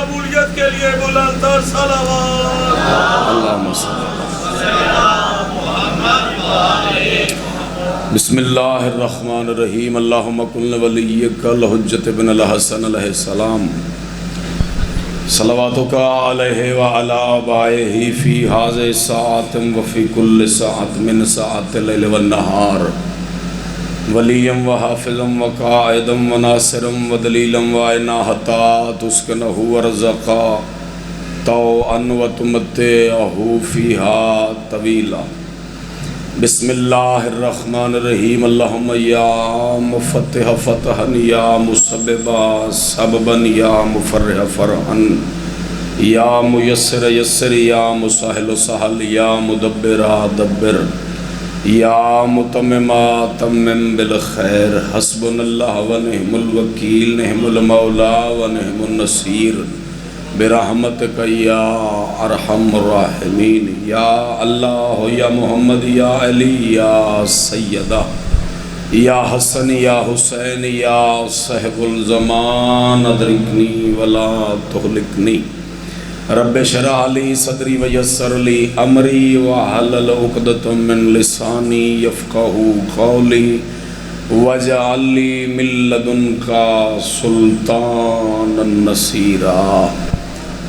قبولیت کے لیے بلند تر صلوات اللہم صلی بسم اللہ الرحمن الرحیم اللہم کن ولیک الحجت بن الحسن علیہ السلام صلواتک علیہ وعلا آبائہ فی حاضر ساعت وفی کل ساعت من ساعت اللیل والنہار ولیم وحافظم وقائدم وناصرم ودلیلم وائنا حتا تسکنہ ورزقا توعن وتمتعہ فیہا طویلا بسم اللہ الرحمن الرحیم اللہم یا مفتح فتحا یا مسببا سببا یا مفرح فرحا یا میسر یسر یا مساہل سہل یا مدبر دبر یا متمما تمم بالخیر حسبنا اللہ ونعم الوکیل نعم المولا ونعم النصیر برحمتک یا ارحم الراحمین یا اللہ یا محمد یا علی یا سیدہ یا حسن یا حسین یا صاحب الزمان ادرکنی ولا تغلقنی رب شرح لی صدری ویسر لی امری وحلل عقدۃ من لسانی یفقہ قولی وجعل لی من لدنک سلطانا نصیرا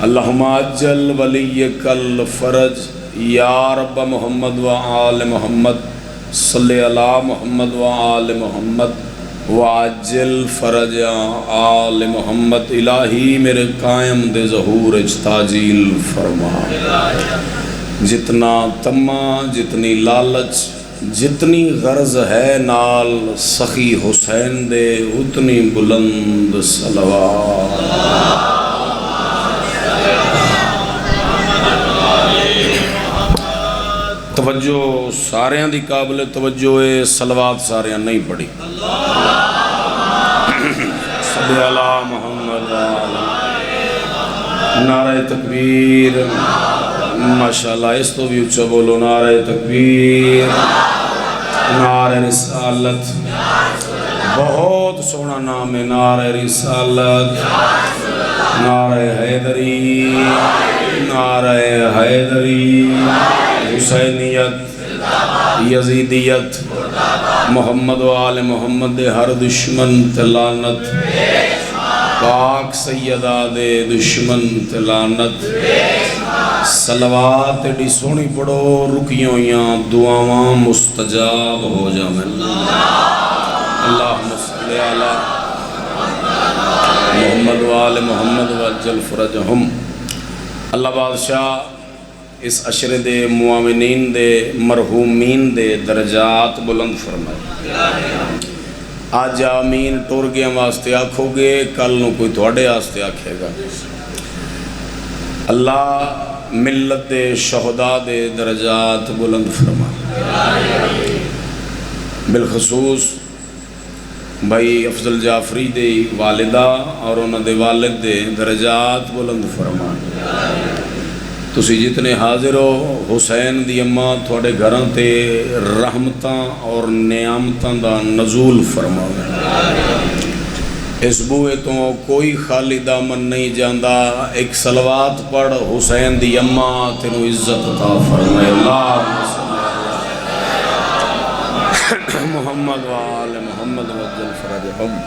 اللہم اجل ولیک الفرج یا رب محمد و آل محمد صلی علی محمد و آل محمد وعجل فرج آل محمد الہی میرے قائم دے ظہور اجتاجیل فرما جتنا تمہ جتنی لالچ جتنی غرض ہے نال سخی حسین دے اتنی بلند صلوات توجہ ساریاں دی قابل توجہ ہے صلوات ساریاں نہیں پڑھی صلی اللہ محمد نعرہ تکبیر ماشاءاللہ اس تو بھی اچھا بولو نعرہ تکبیر نعرہ رسالت بہت سونا نام ہے نعرہ رسالت نعرہ حیدری نعرہ حیدری حسینیت یزیدیت محمد و آل محمد دے ہر دشمن تلانت پاک سیدہ دے دشمن تلانت صلوات ایڈی سونی پڑھو رکیوں یا دعاواں مستجاب ہو جامیں اللہم صلی علی محمد و آل محمد و اجل فرجہم اللہ بادشاہ اس عشرے دے معاونین دے مرحومین دے درجات بلند فرمائے آج آمین ٹور گیا واسطے آکھو گے کل نو کوئی تھوڑے آستے آکھے گا اللہ ملت دے شہداء دے درجات بلند فرمائے بالخصوص بھائی افضل جعفری دے والدہ اور انہوں دے والد دے درجات بلند فرمائے تسی جتنے حاضر ہو حسین دی اماں تھوڑے گھران تے رحمتاں اور نعمتاں دا نزول فرماوے اس بوئے تو کوئی خالی دامن نہیں جاندہ ایک صلوات پڑھ حسین دی اماں تینو عزت عطا فرمائے اللہ محمد و آل محمد و اجل فرجہم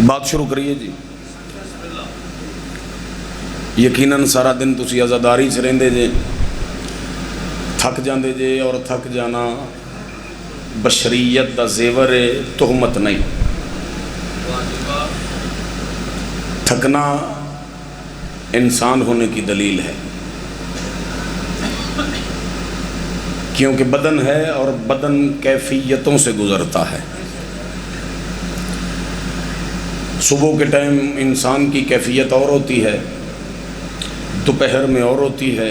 بات شروع کریے جی یقیناً سارا دن تسی عزاداری سے رہندے جے تھک جاندے جے اور تھک جانا بشریت دا زیور تہمت نہیں تھکنا انسان ہونے کی دلیل ہے کیونکہ بدن ہے اور بدن کیفیتوں سے گزرتا ہے صبح کے ٹائم انسان کی کیفیت اور ہوتی ہے دوپہر میں اور ہوتی ہے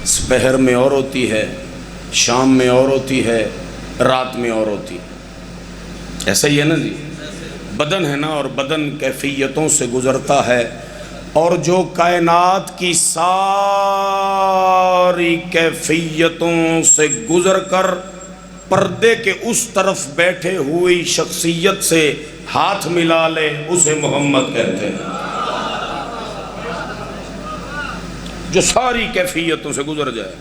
سپہر میں اور ہوتی ہے شام میں اور ہوتی ہے رات میں اور ہوتی ہے ایسا ہی ہے نا جی بدن ہے نا اور بدن کیفیتوں سے گزرتا ہے اور جو کائنات کی ساری کیفیتوں سے گزر کر پردے کے اس طرف بیٹھے ہوئی شخصیت سے ہاتھ ملا لے اسے محمد کہتے ہیں، جو ساری کیفیتوں سے گزر جائے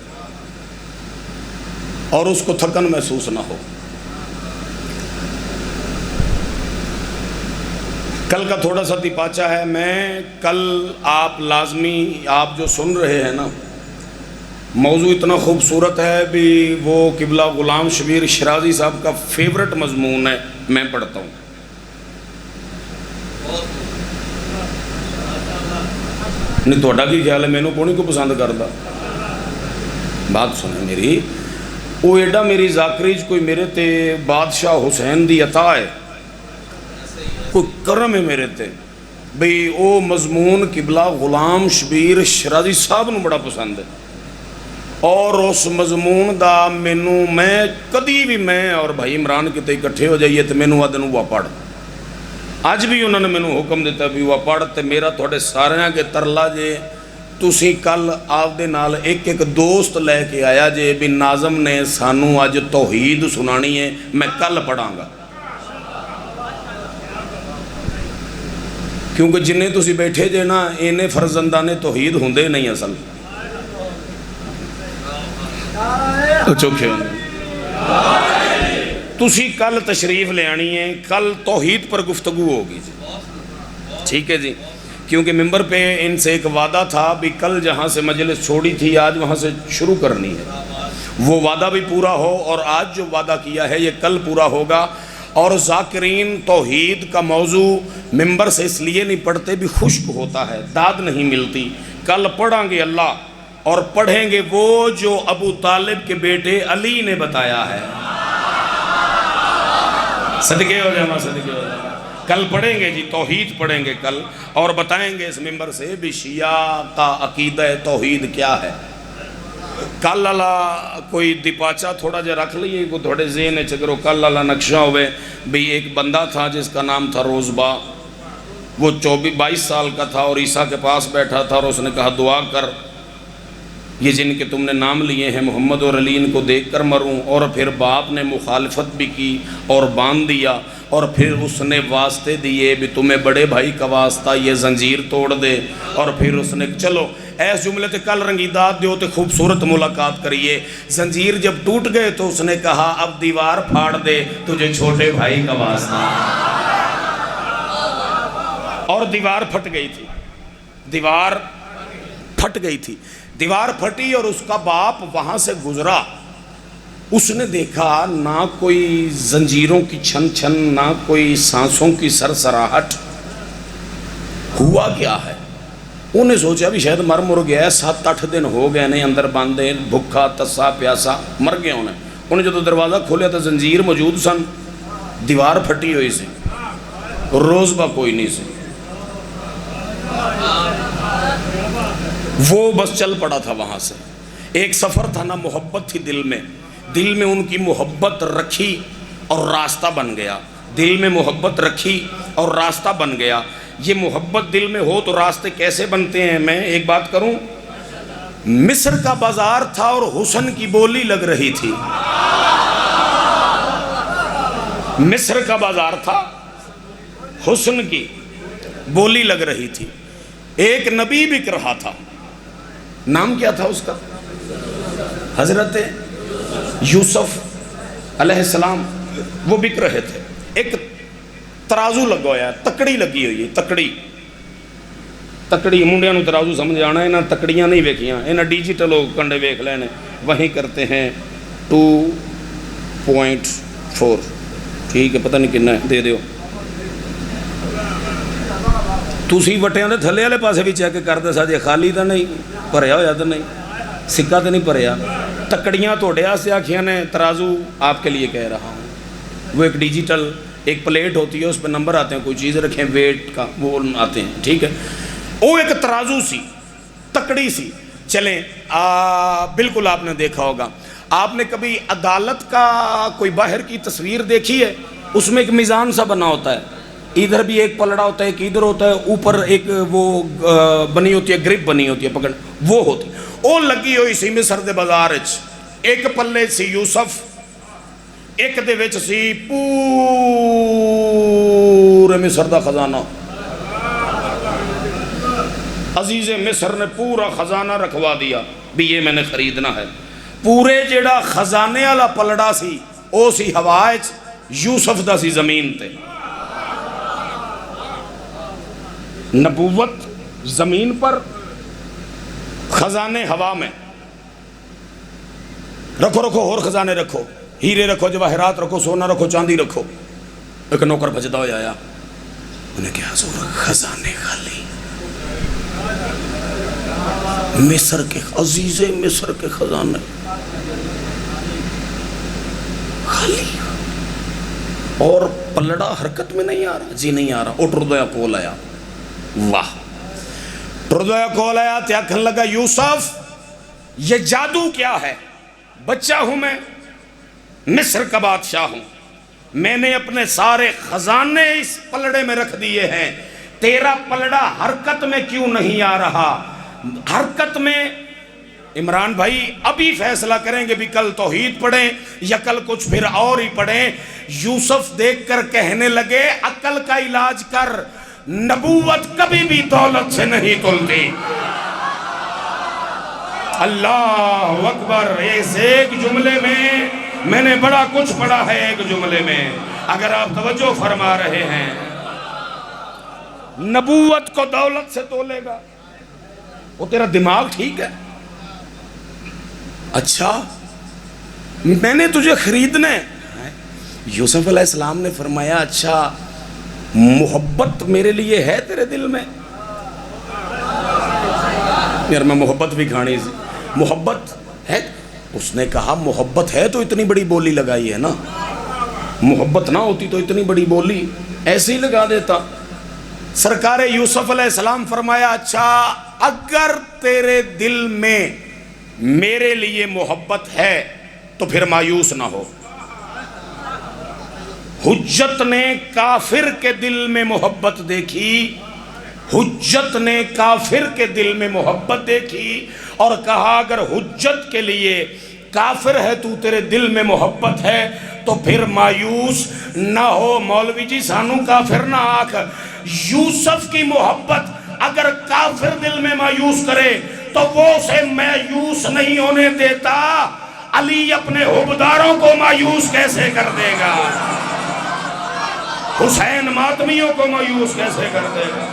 اور اس کو تھکن محسوس نہ ہو۔ کل کا تھوڑا سا دیپاچہ ہے، میں کل آپ لازمی آپ جو سن رہے ہیں نا، موضوع اتنا خوبصورت ہے بھی، وہ قبلہ غلام شبیر شرازی صاحب کا فیورٹ مضمون ہے، میں پڑھتا ہوں۔ نہیں توڑا کی خیال ہے میں نے کونی کو پسند کردا؟ بات سنیں میری، وہ ایڈا میری ذاکریج کوئی میرے تے بادشاہ حسین دی عطا ہے، کوئی کرم ہے میرے تے بھئی، او مضمون قبلہ غلام شبیر شرازی صاحب نو بڑا پسند ہے، اور اس مضمون دا مینو میں کدی بھی میں اور بھائی عمران کتے اکٹھے ہو جائیے تو مینو آدھے وہ پڑھ، اج بھی انہوں نے مینو حکم دیتا بھی وہ پڑھ، تے میرا تھوڑے سارے کے ترلا جے تسی کل آپ دے نال ایک ایک دوست لے کے آیا جے بھی ناظم نے سانو اج توحید سنانی ہے، میں کل پڑھاں گا، کیونکہ جنہیں تسی بیٹھے جے نا انہیں فرزندان توحید ہوندے نہیں اصل چوکھے ہوندے، تسی کل تشریف لے آنی ہے، کل توحید پر گفتگو ہوگی جی، ٹھیک ہے جی، کیونکہ ممبر پہ ان سے ایک وعدہ تھا بھی کل جہاں سے مجلس چھوڑی تھی آج وہاں سے شروع کرنی ہے، وہ وعدہ بھی پورا ہو، اور آج جو وعدہ کیا ہے یہ کل پورا ہوگا۔ اور ذاکرین توحید کا موضوع ممبر سے اس لیے نہیں پڑھتے بھی خشک ہوتا ہے، داد نہیں ملتی، کل پڑھیں گے اللہ، اور پڑھیں گے وہ جو ابو طالب کے بیٹے علی نے بتایا ہے، صدقے ہو جانا، صدقے ہو جانا، کل پڑھیں گے جی، توحید پڑھیں گے کل، اور بتائیں گے اس ممبر سے بھی شیعہ کا عقیدہ توحید کیا ہے۔ کل اللہ کوئی دیپاچہ تھوڑا جا رکھ لیے کو تھوڑے ذہن چکرو، کل اللہ نقشہ ہوئے بھی، ایک بندہ تھا جس کا نام تھا روزبا، وہ 22 سال کا تھا اور عیسیٰ کے پاس بیٹھا تھا، اور اس نے کہا دعا کر یہ جن کے تم نے نام لیے ہیں محمد اور علی ان کو دیکھ کر مروں، اور پھر باپ نے مخالفت بھی کی اور باندھ دیا، اور پھر اس نے واسطے دیے بھی تمہیں بڑے بھائی کا واسطہ یہ زنجیر توڑ دے، اور پھر اس نے چلو ایس جملے تے کل رنگیدات دیو تے خوبصورت ملاقات کریے، زنجیر جب ٹوٹ گئے تو اس نے کہا اب دیوار پھاڑ دے تجھے چھوٹے بھائی کا واسطہ، اور دیوار پھٹ گئی تھی، دیوار پھٹ گئی تھی، دیوار پھٹی اور اس کا باپ وہاں سے گزرا، اس نے دیکھا نہ کوئی زنجیروں کی چھن چھن، نہ کوئی سانسوں کی سرسراہٹ، ہوا کیا ہے؟ انہیں سوچا بھی شاید مر گیا ہے، 7-8 دن ہو گئے نہیں اندر باندھے، بھکھا تسا پیاسا مر گیا انہیں جو دروازہ کھولیا تو زنجیر موجود سن، دیوار پھٹی ہوئی سی، روزبہ کوئی نہیں سی، وہ بس چل پڑا تھا وہاں سے، ایک سفر تھا نا، محبت تھی دل میں ان کی محبت رکھی اور راستہ بن گیا، دل میں محبت رکھی اور راستہ بن گیا۔ یہ محبت دل میں ہو تو راستے کیسے بنتے ہیں؟ میں ایک بات کروں، مصر کا بازار تھا اور حسن کی بولی لگ رہی تھی، مصر کا بازار تھا، حسن کی بولی لگ رہی تھی، ایک نبی بک رہا تھا، نام کیا تھا اس کا؟ حضرت یوسف علیہ السلام، وہ بک رہے تھے، ایک ترازو لگا ہوا ہے، تکڑی لگی ہوئی ہے، تکڑی منڈیاں نو ترازو سمجھ آنا، انہاں تکڑیاں نہیں ویکھیاں، انہاں ڈیجیٹل کنڈے ویکھ لینے، وہیں کرتے ہیں 2.4، ٹھیک ہے، پتہ نہیں کنا ہے، دے دیو، تسی وٹیاں دے تھلے والے پاسے بھی چیک کردے سا جے خالی تو نہیں بھریا ہوا، تو نہیں سکہ تو نہیں بھریا، تکڑیاں توڑے سے آکھیاں نے، ترازو آپ کے لیے کہہ رہا ہوں، وہ ایک ڈیجیٹل ایک پلیٹ ہوتی ہے، اس پہ نمبر آتے ہیں، کوئی چیز رکھیں ویٹ کا وہ آتے ہیں، ٹھیک ہے، وہ ایک ترازو سی، تکڑی سی، چلیں بالکل آپ نے دیکھا ہوگا، آپ نے کبھی عدالت کا کوئی باہر کی تصویر دیکھی ہے؟ اس میں ایک میزان سا بنا ہوتا ہے، ادھر بھی ایک پلڑا ہوتا ہے، ایک ادھر ہوتا ہے، اوپر ایک وہ بنی ہوتی ہے، گرپ بنی ہوتی ہے پکڑ، وہ ہوتی، وہ لگی ہوئی سی مصر دے بازار، ایک پلے سی یوسف، ایک دے وچ سی پورے مصر دا خزانہ. عزیز مصر نے پورا خزانہ رکھوا دیا بھی یہ میں نے خریدنا ہے. پورے جیڑا خزانے والا پلڑا سی او سی ہوا وچ، یوسف دا سی زمین تے. نبوت زمین پر، خزانے ہوا میں. رکھو رکھو اور خزانے رکھو، ہیرے رکھو، جواہرات رکھو، سونا رکھو، چاندی رکھو. ایک نوکر بھجدا ہوا آیا، انہیں کہا حضور خزانے خالی، مصر کے عزیز مصر کے خزانے خالی، اور پلڑا حرکت میں نہیں آ رہا. جی نہیں آ رہا. وہ ٹردویا کول آیا. واہ. ٹردویا کول آیا تے آکھن لگا یوسف یہ جادو کیا ہے؟ بچہ ہوں میں، مصر کا بادشاہ ہوں، میں نے اپنے سارے خزانے اس پلڑے میں رکھ دیے ہیں، تیرا پلڑا حرکت میں کیوں نہیں آ رہا؟ حرکت میں عمران بھائی ابھی فیصلہ کریں گے بھی کل توحید پڑھیں یا کل کچھ پھر اور ہی پڑھیں. یوسف دیکھ کر کہنے لگے عقل کا علاج کر، نبوت کبھی بھی دولت سے نہیں تلتی. اللہ اکبر. اس ایک جملے میں نے بڑا کچھ پڑھا ہے. ایک جملے میں اگر آپ توجہ فرما رہے ہیں، نبوت کو دولت سے تولے گا. وہ تیرا دماغ ٹھیک ہے؟ اچھا میں نے تجھے خریدنا ہے. یوسف علیہ السلام نے فرمایا اچھا محبت میرے لیے ہے تیرے دل میں؟ یار میں محبت بھی کھانی سی. محبت ہے؟ اس نے کہا محبت ہے تو اتنی بڑی بولی لگائی ہے نا، محبت نہ ہوتی تو اتنی بڑی بولی ایسے ہی لگا دیتا. سرکار یوسف علیہ السلام فرمایا اچھا اگر تیرے دل میں میرے لیے محبت ہے تو پھر مایوس نہ ہو. حجت نے کافر کے دل میں محبت دیکھی، حجت نے کافر کے دل میں محبت دیکھی اور کہا اگر حجت کے لیے کافر ہے تو تیرے دل میں محبت ہے تو پھر مایوس نہ ہو. مولوی جی سانو کافر نہ آکھ. یوسف کی محبت اگر کافر دل میں مایوس کرے تو وہ اسے مایوس نہیں ہونے دیتا. علی اپنے حبداروں کو مایوس کیسے کر دے گا؟ حسین ماتمیوں کو مایوس کیسے کر دے گا؟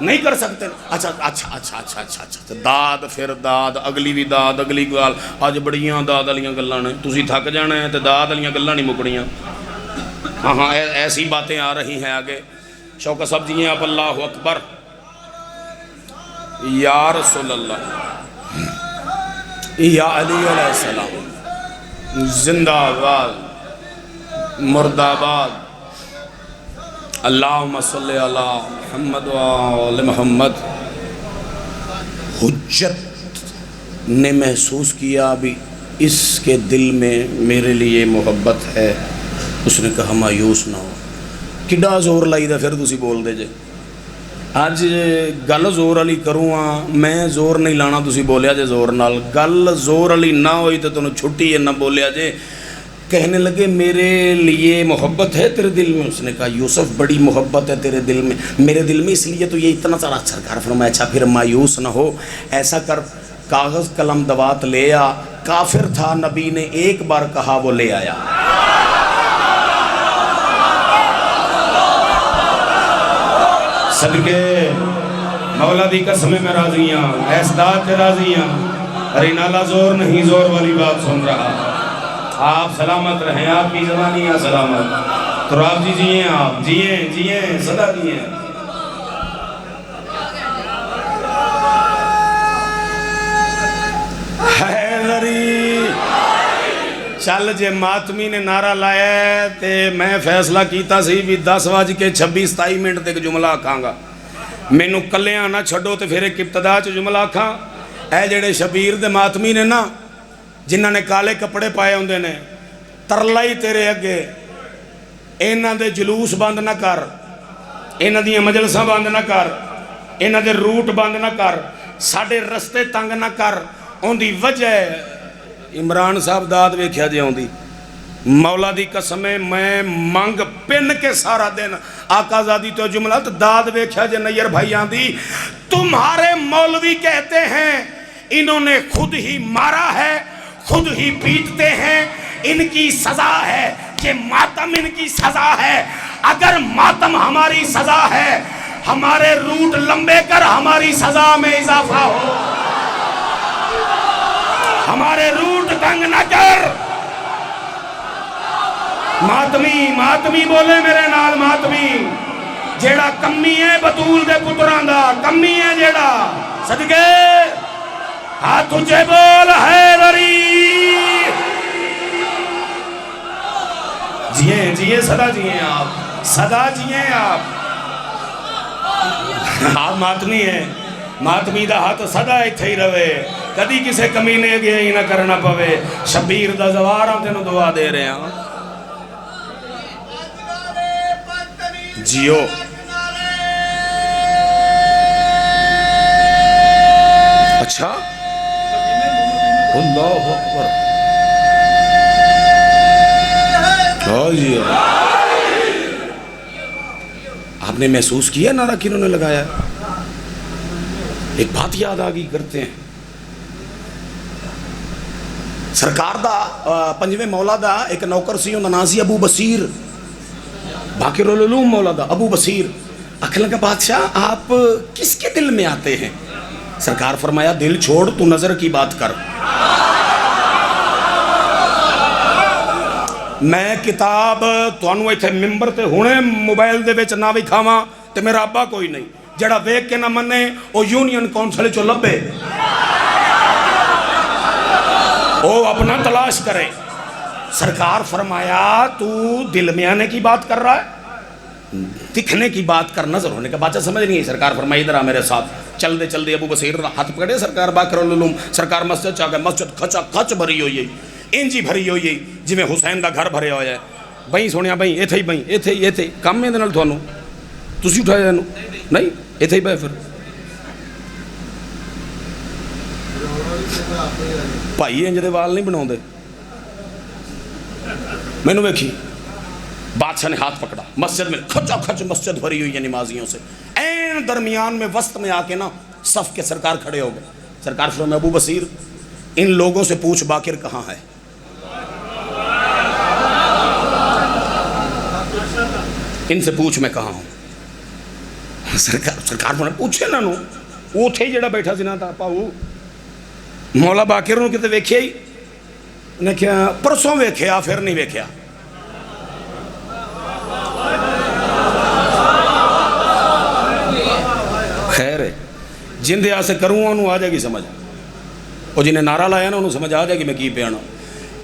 نہیں کر سکتے. اچھا اچھا اچھا اچھا اچھا اچھا داد پھر داد، اگلی بھی داد، اگلی گال. آج بڑیاں داد والیاں گلاں نے، تسی تھک جانا ہے تے داد والیاں گلاں نہیں مکڑیاں. ہاں ہاں ایسی باتیں آ رہی ہیں آگے. شوکت صاحب جی ہیں آپ. اللہ اکبر. یا رسول اللہ، یا علی علیہ السلام، زندہ آباد، مردہ آباد. اللہم صلی علی محمد و آل محمد. حجت نے محسوس کیا بھی اس کے دل میں میرے لیے محبت ہے. اس نے کہا مایوس نہ ہو. کڈا زور لائی دا پھر تسی بول دے جے. اج گل زور والی کروں میں زور نہیں لانا. تسی بولیا جے زور نال. گل زور والی نہ ہوئی تو تنوں چھٹی ہے نہ بولیا جے. کہنے لگے میرے لیے محبت ہے تیرے دل میں؟ اس نے کہا یوسف بڑی محبت ہے تیرے دل میں، میرے دل میں اس لیے تو یہ اتنا سارا. سرکار فرمایا اچھا پھر مایوس نہ ہو، ایسا کر کاغذ قلم دوات لے آ. کافر تھا، نبی نے ایک بار کہا وہ لے آیا. صدقے مولا دی قسم میں راضی ہوں، ایس داد کے راضی ہوں. ارے نالا زور نہیں، زور والی بات سن رہا. آپ سلامت رہیں، آپ کی زبانیاں سلامت. تو آپ جی جیئیں، آپ جیئیں صدا جیئیں. حیدری چل جے ماتمی نے نعرہ لایا ہے تے میں فیصلہ کیتا سی بھی 10:26-27 تک جملہ آکھاں گا. مینوں کلیاں نہ چھڈو تے پھر ایک ابتدا چ جملہ آکھاں. اے جڑے شبیر دے ماتمی نے نا جنہاں نے کالے کپڑے پائے ہوندے نے، ترلا ہی تیرے اگے انہاں دے جلوس بند نہ کر، انہاں دیاں مجلساں بند نہ کر، انہاں دے روٹ بند نہ کر، ساڈے رستے تنگ نہ کر. اون دی وجہ عمران صاحب داد ویکھیا جے آوندی مولا دی قسم ہے میں منگ پن کے سارا دن آقا زادی تو جملہ تو داد ویکھیا جے نیئر بھائیاں دی تمہارے مولوی کہتے ہیں انہوں نے خود ہی مارا ہے خود ہی پیٹتے ہیں ان کی سزا ہے کہ ماتم ان کی سزا ہے اگر ماتم ہماری سزا ہے ہمارے روٹ لمبے کر ہماری سزا میں اضافہ ہو ہمارے روٹ تنگ نہ کر ماتمی بولے میرے نال ماتمی جیڑا کمی ہے بطول دے پتران دا کمی ہے جیڑا صدقے ہاتھ اچھے بول حیدری جیئے صدا جیئے آپ صدا جیئے آپ ماتمی ہے ماتمی دا ہاتھ صدا ایتھے ہی رہے کدی کسے کمینے گئے ہی نہ کرنا پوے شبیر دا زوارا تینوں دعا دے رہے ہیں جیو اچھا اللہ اکبر جی آپ نے محسوس کیا نعرہ کنہوں نے لگایا ایک بات یاد آگئی کرتے ہیں سرکار دا پنجویں مولا دا ایک نوکر سی ہوں نازی ابو بصیر باقر العلوم مولا دا ابو بصیر اکھلن کا بادشاہ آپ کس کے دل میں آتے ہیں سرکار فرمایا دل چھوڑ تو نظر کی بات کر میں کتاب توانو ایتھے ممبر تے ہونے موبائل دے بیچ نہ بھی کھاواں تے میرا ابا کوئی نہیں جڑا ویک کے نہ منے او یونین کونسل چو لبے او اپنا تلاش کرے سرکار فرمایا تو دل میں آنے کی بات کر رہا ہے دکھنے کی بات کر نظر ہونے کا بادشاہ سمجھ نہیں ہے سرکار فرمایا ادھر آ میرے ساتھ چل دے ابو بصیر ہاتھ پکڑے سرکار باقر العلوم سرکار مسجد چاہ گئے مسجد کھچا کھچ بھری ہوئی انجی بھری ہوئی جی میں حسین دا گھر بھرے ہویا ہے بھائی سونیا بھائی ایتھے ہی ایتھے کام میں دنال تھوانو تسی اٹھایا جانو نہیں ایتھے ہی بھائی پھر بھائی انج دے وال نہیں بناؤں دے میں نے ویکھی بادشاہ نے ہاتھ پکڑا مسجد میں کھچا کھچ مسجد بھری ہوئی ہے نمازیوں سے این درمیان میں وسط میں آ کے نا صف کے سرکار کھڑے ہو گئے سرکار فرمایا ابو بصیر ان لوگوں سے پوچھ باقر کہاں ہے ان سے پوچھ میں کہاں ہوں سرکار فرمایا پوچھے نا نو وہ تھے جڑا بیٹھا سی نا تھا پاؤ مولا باقر نو کتے ویکھیا ہی نے کیا پرسوں ویکھیا پھر نہیں ویکھیا خیر ہے جن دے آسے کروں انہوں آ جائے گی سمجھ اور جنہیں نعرہ لایا نا انہوں سمجھ آ جائے گی میں کی پیانا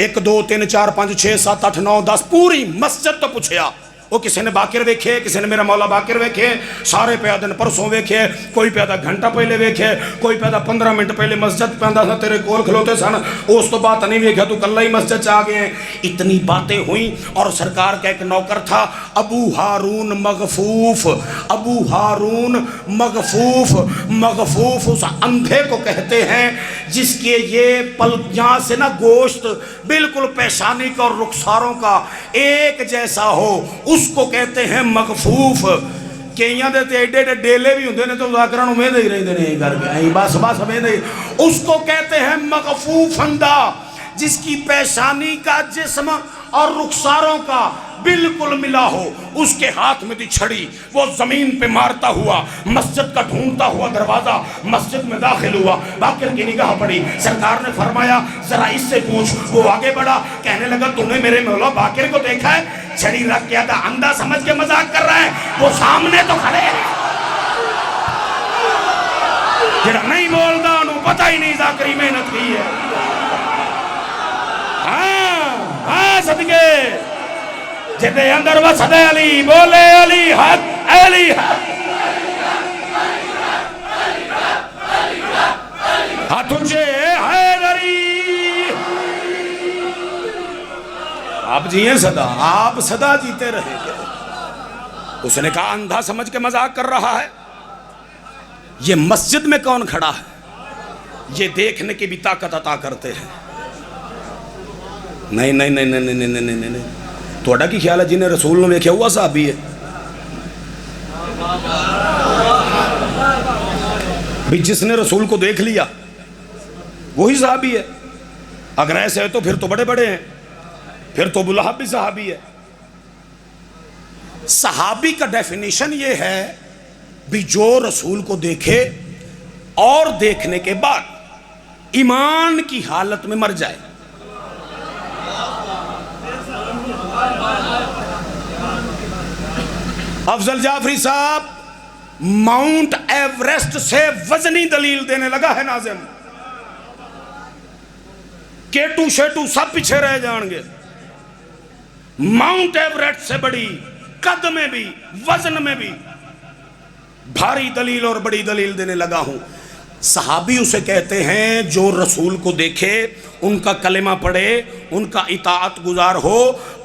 1 2 3 4 5 6 7 8 9 10 پوری مسجد تو پوچھیا وہ کسی نے باقر ویکھے کسی نے میرا مولا باقر ویکھے سارے پیادہ نے پرسوں ویکھے کوئی پیادہ گھنٹہ پہلے ویکھے کوئی پیادہ 15 منٹ پہلے مسجد پیادہ تھا تیرے کول کھلوتے سن اس تو بات نہیں ویکھا تو کل ہی مسجد چاہ گئے ہیں اتنی باتیں ہوئیں اور سرکار کا ایک نوکر تھا ابو ہارون مغفوف ابو ہارون مغفوف اس اندھے کو کہتے ہیں جس کے یہ پل یہاں سے نا گوشت بالکل پیشانی کا اور رخساروں کا ایک جیسا ہو اس کو کہتے ہیں مغفوف کہ یہاں دیتے ایڈے ڈیلے بھی ہوندے نے تو ذاکران امید ہی رہی دینے گھر کے بس امید ہی اس کو کہتے ہیں مغفوف اندھا جس کی پیشانی کا جسم اور رخساروں کا بالکل ملا ہو اس کے ہاتھ میں تھی چھڑی وہ زمین پہ مارتا ہوا مسجد کا ڈھونڈتا ہوا دروازہ مسجد میں داخل ہوا باقر کی نگاہ پڑی سرکار نے فرمایا ذرا اس سے پوچھ وہ آگے بڑھا کہنے لگا تم نے میرے مولا باقر کو دیکھا ہے چھڑی رکھ کیا تھا اندھا سمجھ کے مذاق کر رہا ہے وہ سامنے تو کھڑے ہیں جڑا نہیں بولتا انہوں پتہ ہی نہیں ذاکری محنت کی ہے ہاں صدقے جتے اندر وسد علی بولے علی حق علی حق ہاتھ اونچے حیدری آپ جیئے صدا آپ صدا جیتے رہے اس نے کہا اندھا سمجھ کے مذاق کر رہا ہے یہ مسجد میں کون کھڑا ہے یہ دیکھنے کی بھی طاقت عطا کرتے ہیں نہیں نہیں نہیں نہیں نہیں نہیں نہیں نہیں تھوڑا کی خیال ہے جنہیں رسول نے ویکھیا ہوا صحابی ہے؟ بھی جس نے رسول کو دیکھ لیا وہی صحابی ہے. اگر ایسے ہے تو پھر تو بڑے بڑے ہیں، پھر تو ابو لہب بھی صحابی ہے. صحابی کا ڈیفینیشن یہ ہے بھی جو رسول کو دیکھے اور دیکھنے کے بعد ایمان کی حالت میں مر جائے. افضل جعفری صاحب ماؤنٹ ایوریسٹ سے وزنی دلیل دینے لگا ہے ناظم. کیٹو شیٹو سب پیچھے رہ جائیں گے. ماؤنٹ ایوریسٹ سے بڑی، قد میں بھی وزن میں بھی بھاری دلیل اور بڑی دلیل دینے لگا ہوں. صحابی اسے کہتے ہیں جو رسول کو دیکھے، ان کا کلمہ پڑھے، ان کا اطاعت گزار ہو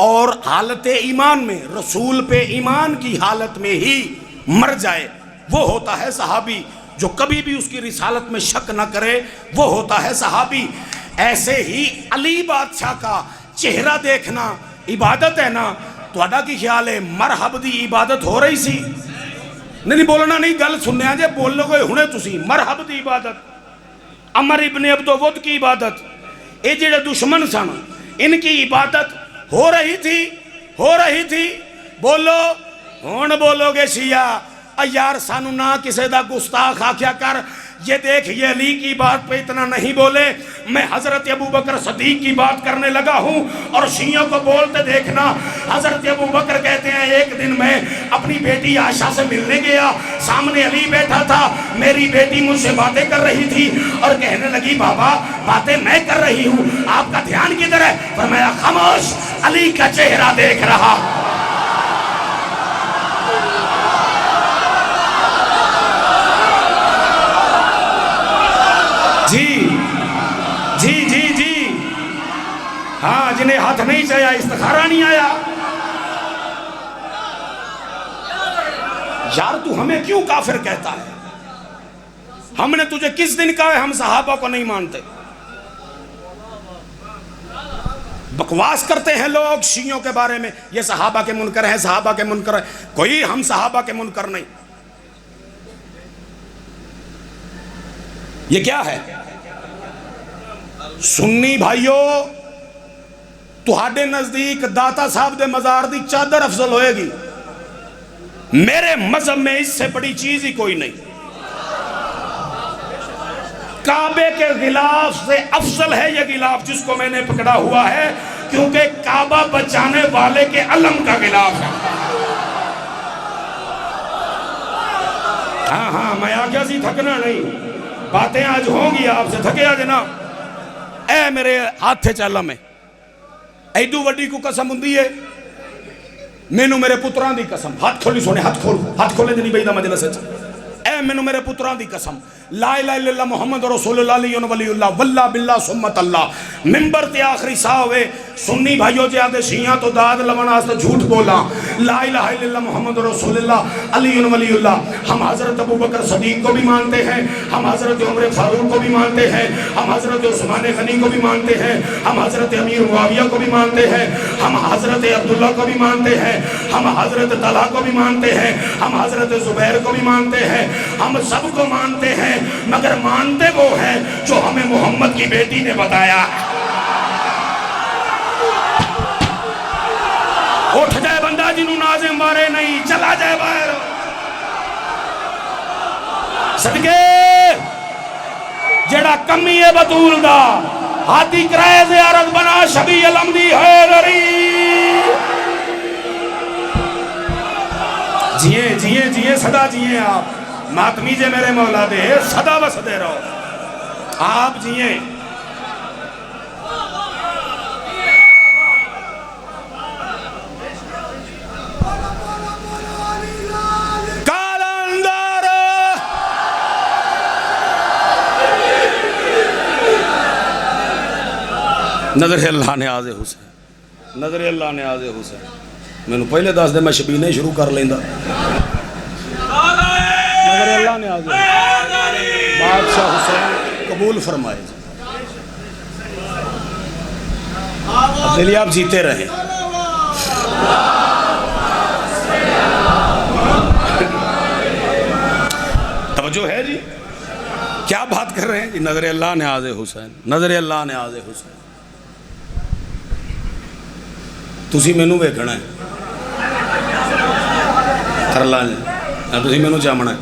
اور حالت ایمان میں، رسول پہ ایمان کی حالت میں ہی مر جائے، وہ ہوتا ہے صحابی. جو کبھی بھی اس کی رسالت میں شک نہ کرے وہ ہوتا ہے صحابی. ایسے ہی علی بادشاہ کا چہرہ دیکھنا عبادت ہے نا. تھوڑا کی خیال ہے مرحب دی عبادت ہو رہی سی؟ نہیں بولنا نہیں، گل سننے آجے بول لو گے ہنے تسی. مرحب دی عبادت، عمر ابن عبدود کی عبادت، اے جڑے دشمن سن ان کی عبادت ہو رہی تھی. بولو ہون بولو گے شیعہ یار سانو نہ کسے دا گستاخ آکھیا کر. یہ دیکھ یہ علی کی بات پہ اتنا نہیں بولے، میں حضرت ابوبکر صدیق کی بات کرنے لگا ہوں. اور شیعوں کو بولتے دیکھنا. حضرت ابوبکر کہتے ہیں ایک دن میں اپنی بیٹی عائشہ سے ملنے گیا، سامنے علی بیٹھا تھا، میری بیٹی مجھ سے باتیں کر رہی تھی اور کہنے لگی بابا باتیں میں کر رہی ہوں، آپ کا دھیان کدھر ہے؟ فرمایا خاموش، علی کا چہرہ دیکھ رہا. جی ہاں، جنہیں ہاتھ نہیں چاہیا استخارہ نہیں آیا. یار تو ہمیں کیوں کافر کہتا ہے؟ ہم نے تجھے کس دن کہا ہے ہم صحابہ کو نہیں مانتے؟ بکواس کرتے ہیں لوگ شیعوں کے بارے میں، یہ صحابہ کے منکر ہیں، صحابہ کے منکر ہیں. کوئی ہم صحابہ کے منکر نہیں. یہ کیا ہے؟ سنی بھائیو، تہاڈے نزدیک داتا صاحب دے مزار دی چادر افضل ہوئے گی، میرے مذہب میں اس سے بڑی چیز ہی کوئی نہیں. کعبے کے غلاف سے افضل ہے یہ غلاف جس کو میں نے پکڑا ہوا ہے، کیونکہ کعبہ بچانے والے کے علم کا غلاف ہے. ہاں میں آگیا سی تھکنا نہیں، باتیں آج ہوں گی آپ سے، تھکے آج نا. اے میرے ہاتھ چالا میں ایڈو وڈی کو قسم ہوندی ہے، مینوں میرے پتران دی قسم. ہاتھ کھولی سونے، ہاتھ کھولے دنی بیدہ مجلس ہے. اے مینوں میرے پتران دی قسم، لا الہ الا اللہ محمد رسول اللہ علیہ ولی اللہ واللہ باللہ سمت اللہ. ممبر تے آخری سا ہوئے سنی بھائیو جے آدھے شیعہ تو داد لمن آستا جھوٹ بولا. لا الہ الا اللہ محمد رسول اللہ علیہ ولی اللہ. ہم حضرت ابوبکر صدیق کو بھی مانتے ہیں، ہم حضرت عمر فاروق کو بھی مانتے ہیں، ہم حضرت عثمان غنی کو بھی مانتے ہیں، ہم حضرت امیر معاویہ کو بھی مانتے ہیں، ہم حضرت عبداللہ کو بھی مانتے ہیں، ہم حضرت طلحہ کو بھی مانتے ہیں، ہم حضرت زبیر کو بھی مانتے ہیں. ہم سب کو مانتے ہیں، مگر مانتے وہ ہیں جو ہمیں محمد کی بیٹی نے بتایا. اٹھ جائے بندہ جنہوں نازم بارے نہیں، چلا جائے باہر. صدقے جڑا کمی ہے بطول دا ہاتھی کرائے زیارت بنا شبیہ الامدی حیدری. جیے صدا جیے آپ ماتمی جے میرے مولا دے صدا بس دے رہو آپ جیے. کالندر نظر اللہ نے آزے حسین، نظر اللہ نے آزے حسین. میں نے پہلے دس دے میں شبینے شروع کر لیندہ. نظر اللہ نے آزے بادشاہ حسین قبول فرمائے. عبداللہ آپ جیتے رہیں. توجہ ہے جی؟ کیا بات کر رہے ہیں جی؟ نظر اللہ نیاز حسین، نظر اللہ نیاز حسین. تسی مینوں ویکھنا ہے کر لا جی، تسی مینوں چامنا ہے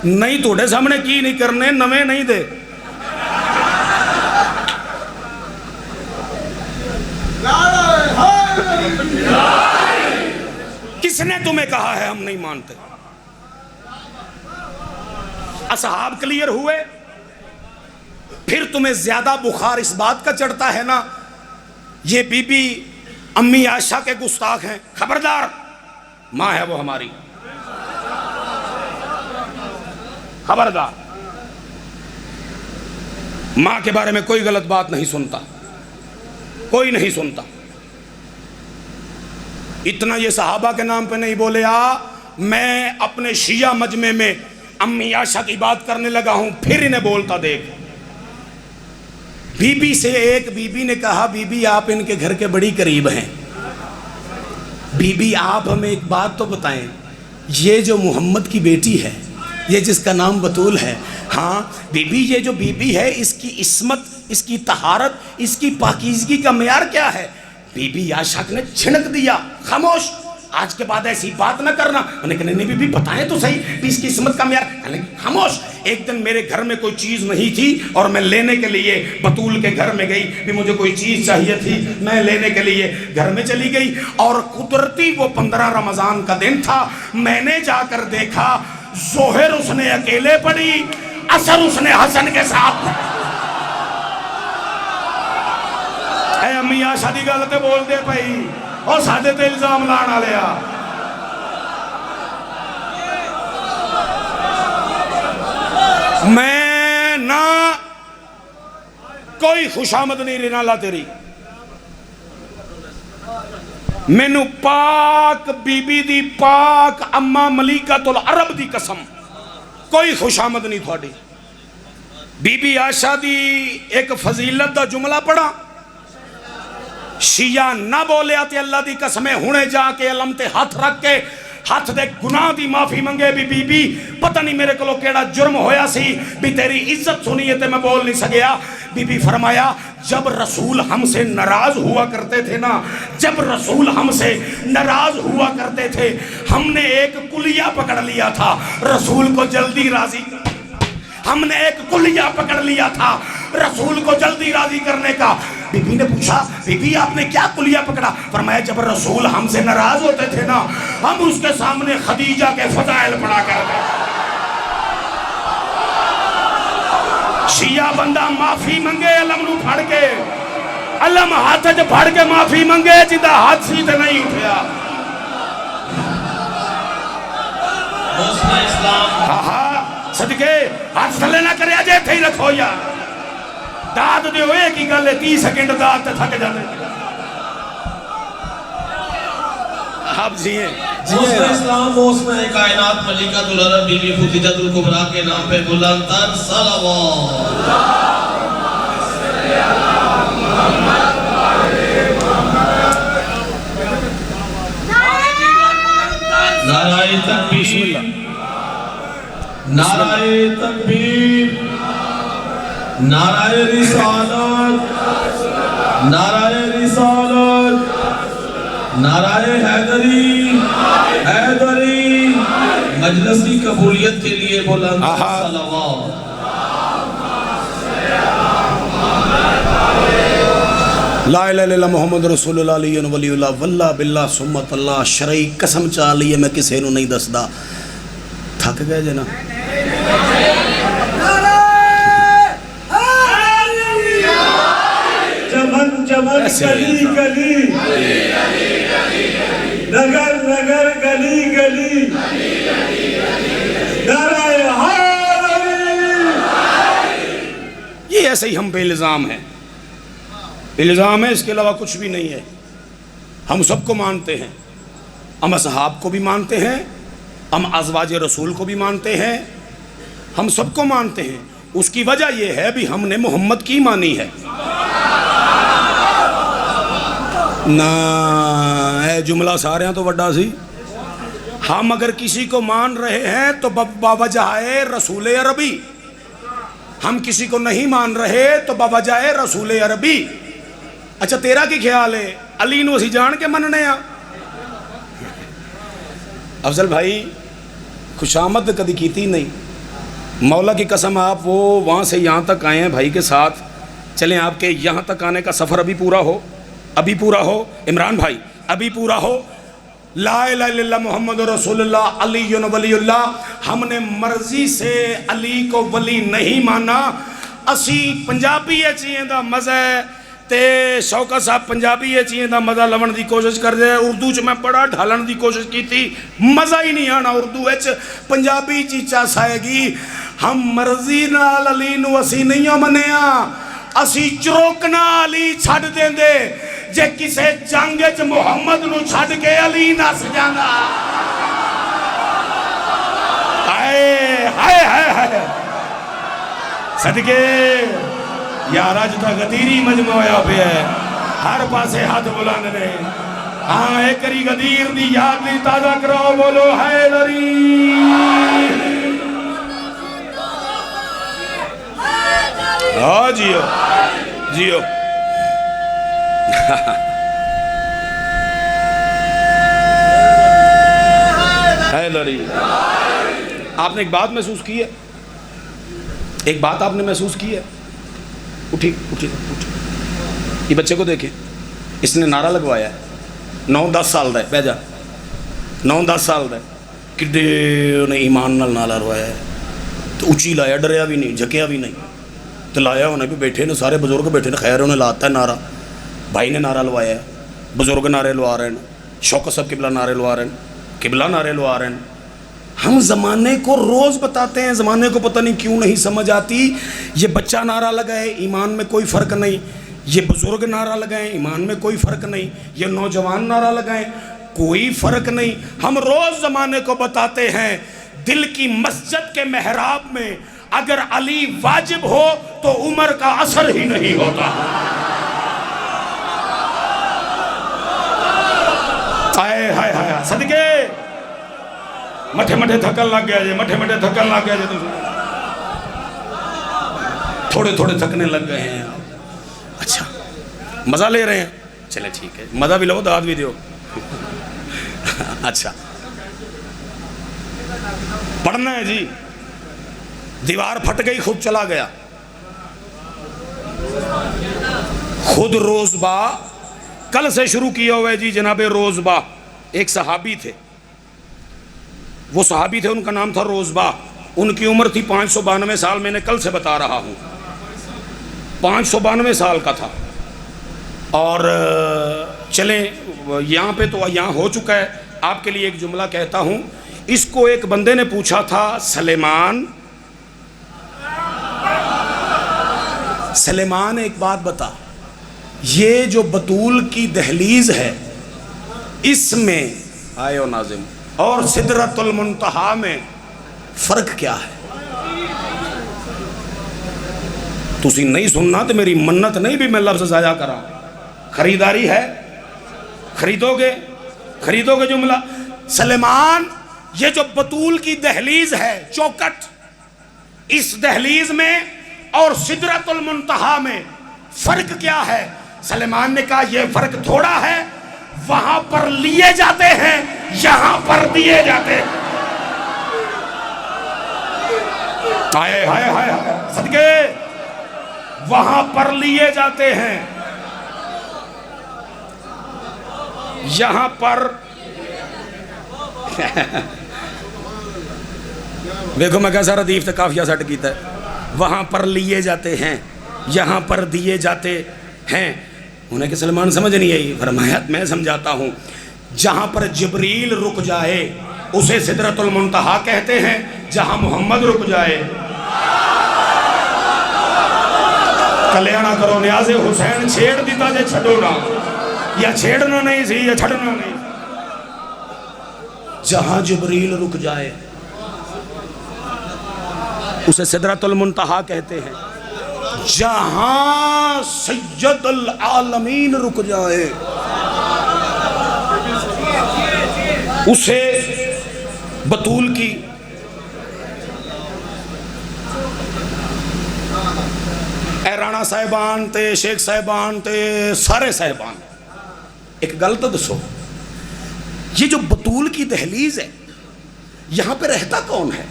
نہیں. توڑے سامنے کی نہیں کرنے، نویں نہیں دے. کس نے تمہیں کہا ہے ہم نہیں مانتے؟ اصحاب کلیئر ہوئے، پھر تمہیں زیادہ بخار اس بات کا چڑھتا ہے نا یہ بی بی امی عائشہ کے گستاخ ہیں. خبردار، ماں ہے وہ ہماری، خبردار. ماں کے بارے میں کوئی غلط بات نہیں سنتا، کوئی نہیں سنتا. اتنا یہ صحابہ کے نام پہ نہیں بولے. میں اپنے شیعہ مجمع میں امی عائشہ کی بات کرنے لگا ہوں، پھر انہیں بولتا دیکھ. بی بی سے ایک بی بی نے کہا بی بی آپ ان کے گھر کے بڑی قریب ہیں، بی بی آپ ہمیں ایک بات تو بتائیں، یہ جو محمد کی بیٹی ہے، یہ جس کا نام بطول ہے، ہاں بی بی یہ جو بی بی ہے اس کی عصمت، اس کی طہارت، اس کی پاکیزگی کا معیار کیا ہے؟ بی بی عائشہ نے چھنک دیا، خاموش، آج کے بعد ایسی بات نہ کرنا. میں نے کہا نہیں بی بی بتائیں تو صحیح بھی اس کی عصمت کا معیار. خاموش. ایک دن میرے گھر میں کوئی چیز نہیں تھی اور میں لینے کے لیے بطول کے گھر میں گئی، بھی مجھے کوئی چیز چاہیے تھی، میں لینے کے لیے گھر میں چلی گئی اور قدرتی وہ 15 رمضان کا دن تھا. میں نے جا کر دیکھا ظہر اس نے اکیلے پڑھی، عصر اس نے حسن کے ساتھ. اے امی عائشہ دی گل تے بول دے پئی اور ساڈے تے الزام لان والے آ. میں نہ کوئی خوشامد نہیں رہنا لا تیری. مینو پاک بی بی دی، پاک اما ملیکۃ العرب دی قسم کوئی خوشامد نہیں تھوڑی. بی بی عائشہ دی ایک فضیلت دا جملہ پڑھا، شیعہ نہ بولیا تے اللہ دی قسم ہنے جا کے علم تے ہاتھ رکھ کے ہاتھ دے گناہ دی معافی منگے بھی بی بی پتہ نہیں میرے کو کیڑا جرم ہویا سی بھی تیری عزت سنیے تے میں بول نہیں سکیا. بی بی فرمایا جب رسول ہم سے ناراض ہوا کرتے تھے نا، جب رسول ہم سے ناراض ہوا کرتے تھے، ہم نے ایک کلیہ پکڑ لیا تھا رسول کو جلدی راضی، ہم نے ایک کلیہ پکڑ لیا تھا رسول کو جلدی راضی کرنے کا. بی بی نے پوچھا بی بی آپ نے کیا کلیہ پکڑا؟ فرمایا جب رسول ہم سے ناراض ہوتے تھے نا، ہم اس کے سامنے خدیجہ کے فضائل پڑھا کرتے. شیعہ بندہ معافی منگے علم نو پھڑ کے، علم ہاتھ چ پھڑ کے معافی منگے جدا ہاتھ سی تے نہیں اٹھیا. ہاں صدقے ہاتھ تھلے نہ کرے اجے تھے ہی رکھو یا داد دے ہوئے کی گل ہے 30 سیکنڈ داد تے تھک جاندے. آپ جیئے موسم اسلام موسم کائنات ملکۃ العرب بی بی خدیجہ الکبریٰ کے نام پہ بلند تر صلوات. نعرہ تکبیر، نعرہ تکبیر، نعرہ رسالت، نعرہ رسالت، نعرہ حیدری، حیدری. مجلس کی قبولیت کے لیے بلند صلوات. لا الہ الا اللہ محمد رسول اللہ علیہ ولی اللہ واللہ باللہ سمت اللہ شرعی قسم چاہ لیے میں کسے نو نہیں دسدا. تھک گئے جنا چمن چمن گلی گلی نگر نگر گلی گلی نعرہ حیدری. یہ ایسے ہی ہم پہ الزام ہے، الزام ہے، اس کے علاوہ کچھ بھی نہیں ہے. ہم سب کو مانتے ہیں، ہم اصحاب کو بھی مانتے ہیں، ہم ازواج رسول کو بھی مانتے ہیں، ہم سب کو مانتے ہیں. اس کی وجہ یہ ہے بھی ہم نے محمد کی مانی ہے نا اے جملہ سارے ہیں تو وڈا سی ہم اگر کسی کو مان رہے ہیں تو باوجہ رسول عربی ہم کسی کو نہیں مان رہے تو باوجہ رسول عربی اچھا تیرا کی خیال ہے علی نو اسی جان کے مننے ہیں افضل بھائی خوشامد کدی کیتی نہیں مولا کی قسم آپ وہ وہاں سے یہاں تک آئے ہیں بھائی کے ساتھ چلیں آپ کے یہاں تک آنے کا سفر ابھی پورا ہو عمران بھائی ابھی پورا ہو لا الہ الا اللہ محمد رسول اللہ علی ولی اللہ ہم نے مرضی سے علی کو ولی نہیں مانا اسی پنجابی چیئیں دا مزہ تے شوکت صاحب پنجابی چیئیں دا مزہ لون دی کوشش کر دے اردو چ میں بڑا ڈھالن دی کوشش کی تھی مزہ ہی نہیں آنا اردو پنجابی چیچا سائے گی ہم مرضی نال علی نو اسی نہیں منیا اسی چروکنا علی چھڑ دیں دے جے کسے جنگ چ محمد نو چھڑ کے علی نس جانا ہائے ہائے ہائے ہائے صدقے یارا جتا غدیری مجموعہ پہ ہے ہر پاسے ہاتھ بلانے نے ہاں ایک کری غدیر دی یاد دی تازہ کراؤ بولو حیدری ہاں جیو جیو حیدری آپ نے ایک بات محسوس کی ہے ایک بات آپ نے محسوس کی ہے اٹھی یہ بچے کو دیکھیں اس نے نعرہ لگوایا ہے 9-10 سال دا ہے بیجا 9-10 سال دا ہے کڈے انہیں ایمان نال نعرہ لگوایا ہے تو اچھی لایا ڈریا بھی نہیں جھکیا بھی نہیں تو لایا انہیں بھی بیٹھے نے سارے بزرگ بیٹھے نے خیر انہیں لاتا ہے نعرہ بھائی نے نعرہ لوایا ہے بزرگ نعرے لوا رہے ہیں شوکت صاحب قبلہ نعرے لوا رہے ہیں قبلہ نعرے لوا رہے ہیں ہم زمانے کو روز بتاتے ہیں زمانے کو پتہ نہیں کیوں نہیں سمجھ آتی یہ بچہ نعرہ لگائے ایمان میں کوئی فرق نہیں یہ بزرگ نعرہ لگائیں ایمان میں کوئی فرق نہیں یہ نوجوان نعرہ لگائیں کوئی فرق نہیں ہم روز زمانے کو بتاتے ہیں دل کی مسجد کے محراب میں اگر علی واجب ہو تو عمر کا اثر ہی نہیں ہوتا ہائے ہائے ہائے صدقے مٹھے مٹھے تھکن لگ گیا جے مٹھے مٹھے تھکن لگ گیا جے تھوڑے تھوڑے تھکنے لگ گئے ہیں اچھا مزہ لے رہے ہیں چلے ٹھیک ہے مزہ بھی لو داد بھی دیو اچھا پڑھنا ہے جی دیوار پھٹ گئی خود چلا گیا خود روزبا کل سے شروع کیا ہوا ہے جی جناب روزبا ایک صحابی تھے وہ صحابی تھے ان کا نام تھا روزبا ان کی عمر تھی 592 سال میں نے کل سے بتا رہا ہوں 592 سال کا تھا اور چلیں یہاں پہ تو یہاں ہو چکا ہے آپ کے لیے ایک جملہ کہتا ہوں اس کو ایک بندے نے پوچھا تھا سلیمان ایک بات بتا یہ جو بطول کی دہلیز ہے اس میں آئے ناظم اور سدرۃ المنتہا میں فرق کیا ہے تسی نہیں سننا تو میری منت نہیں بھی میں لفظ ضائع کرا خریداری ہے خریدو گے جملہ سلیمان یہ جو بطول کی دہلیز ہے چوکٹ اس دہلیز میں اور سدرۃ المنتہا میں فرق کیا ہے سلیمان نے کہا یہ فرق تھوڑا ہے وہاں پر لیے جاتے ہیں یہاں پر دیے جاتے ہیں ہائے ہائے ہائے صدقے وہاں پر لیے جاتے ہیں یہاں پر دیکھو میں کیسا ردیف تک کافیہ سٹ کیتا ہے وہاں پر لیے جاتے ہیں یہاں پر دیے جاتے ہیں انہیں کہ سلمان سمجھ نہیں آئی فرمایا میں سمجھاتا ہوں جہاں پر جبریل رک جائے اسے سدرۃ المنتہا کہتے ہیں جہاں محمد رک جائے کلیانہ کرو نیاز حسین چھیڑ دیتا جے چھڑو نا یا چھیڑنا نہیں سی یا چھڑنا نہیں جہاں جبریل رک جائے اسے سدرۃ المنتہا کہتے ہیں، جہاں سید العالمین رک جائے اسے بطول کی اے رانا صاحبان تے شیخ صاحبان تے سارے صاحبان، ایک گل تو دسو، یہ جو بطول کی دہلیز ہے یہاں پہ رہتا کون ہے؟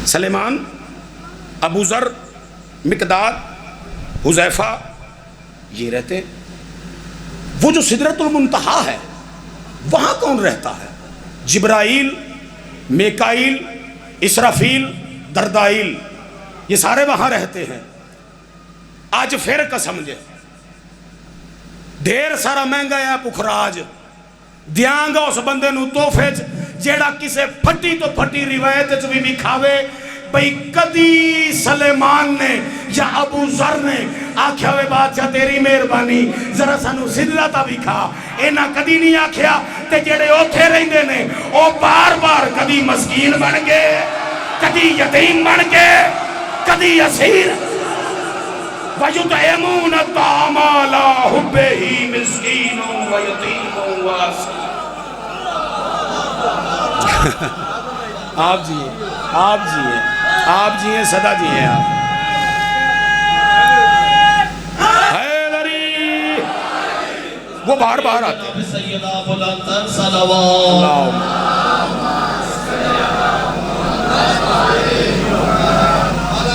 سلیمان، ابو ذر، مقداد، حذیفہ، یہ رہتے ہیں۔ وہ جو سدرۃ المنتہا ہے وہاں کون رہتا ہے؟ جبرائیل، میکائیل، اسرافیل، دردائیل، یہ سارے وہاں رہتے ہیں۔ آج پھر قسم جے ڈھیر سارا مہنگا ہے پخراج دیاں گا اس بندے نو تحفے جیڑا کسے پھٹی تو پھٹی روایت بھی کھاوے بھئی کدی سلیمان نے یا ابو ذر نے آکھیا وے بادشاہ تیری مہربانی ذرا سانو سدرتا بھی کھا، اینا کدی نہیں آکھیا، تے جیڑے اوتھے رہندے نے او بار بار کدی مسکین بن گئے، کدی یتیم بن گئے، کدی اسیر۔ وَيُطْعِمُونَ الطَّعَامَ عَلَىٰ حُبِّهِ مِسْكِينًا وَيَتِيمًا وَأَسِيرًا۔ آپ جیئے، آپ جیئے، آپ جیئے، صدا جیئے آپ۔ حیدری وہ بار بار آتے ہیں۔ سیدہ بلندر صلوات،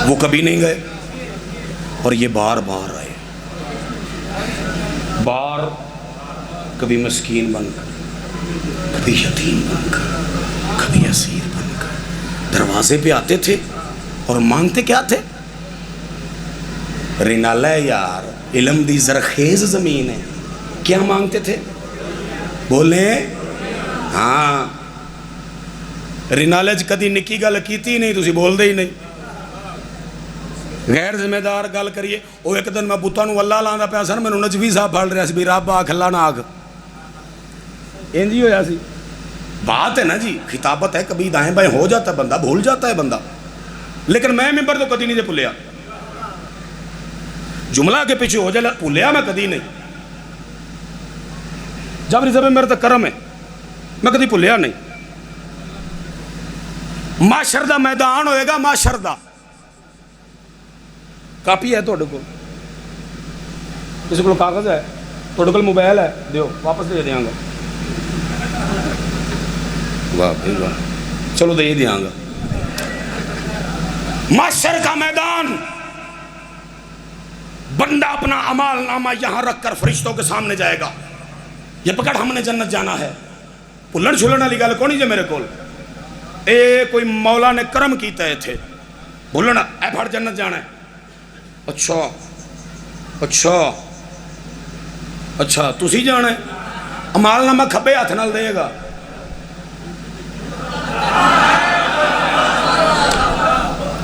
وہ کبھی نہیں گئے اور یہ بار بار آئے، بار کبھی مسکین بن کر، کبھی یتیم بن کر، کبھی اسیر بن کر دروازے پہ آتے تھے اور مانگتے کیا تھے؟ رینالہ یار علم دی زرخیز زمین ہے، کیا مانگتے تھے؟ بولیں ہاں۔ رینالج کدی نکی گل کیتی نہیں، تسی بول دے ہی نہیں، غیر ذمہ دار گل کریے۔ وہ ایک دن میں بتاں نو اللہ لاندہ پیا سن، میں نجوی صاحب پڑھ رہا سی بھی رب آکھ اللہ نہ آکھ، انجی ہویا سی۔ بات ہے نا جی، خطابت ہے، کبھی دائیں بائیں ہو جاتا ہے بندہ، بھول جاتا ہے بندہ، لیکن میں ممبر تو کدی نہیں بھولیا، جملہ کے پیچھے ہو جائے بھولیا میں کدی نہیں۔ جب رضا میرے تک کرم ہے میں کدی بھولیا نہیں۔ معاشر دا میدان ہوئے گا، معاشر دا کاپی ہے توڑے کو، کسی کو کاغذ ہے، توڑے کو موبائل ہے، دیو واپس دے دیاں گا، واہ بھائی واہ، چلو دے دیاں گا۔ معاشر کا میدان، بندہ اپنا عمال نامہ یہاں رکھ کر فرشتوں کے سامنے جائے گا، یہ پکڑ ہم نے جنت جانا ہے۔ پلن چھلن والی گل کونی جے میرے کول، اے کوئی مولا نے کرم کیتا ہے تھے بھولنا اے پھڑ جنت جانا ہے۔ اچھا اچھا اچھا تسی جانا ہے، عمال نامہ کھبے ہاتھ نال دے گا،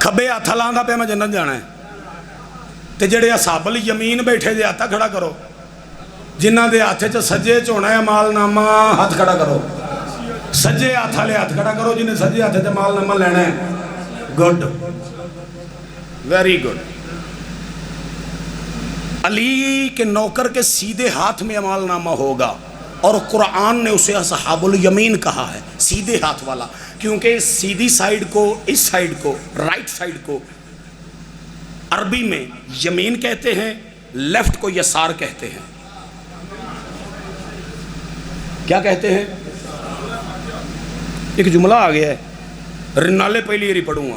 کھبے ہاتھ لاندا پہ میں جنت جانا ہے۔ تے جڑے اصحاب الیمین بیٹھے دے ہاتھ کھڑا کرو، جنہ دے ہاتھ چ سجے چ ہونا ہے عمال نامہ، ہاتھ کھڑا کرو، سجے ہاتھ والے ہاتھ کھڑا کرو جنہیں سجے ہاتھ چ عمال نامہ لینا ہے۔ Good, very good. علی کے نوکر کے سیدھے ہاتھ میں عمال نامہ ہوگا، اور قرآن نے اسے اصحاب الیمین کہا ہے، سیدھے ہاتھ والا، کیونکہ سیدھی سائیڈ کو، اس سائیڈ کو، رائٹ سائیڈ کو عربی میں یمین کہتے ہیں، لیفٹ کو یسار کہتے ہیں۔ کیا کہتے ہیں؟ ایک جملہ آ گیا ہے، رنالے پہلی یری پڑھوں گا،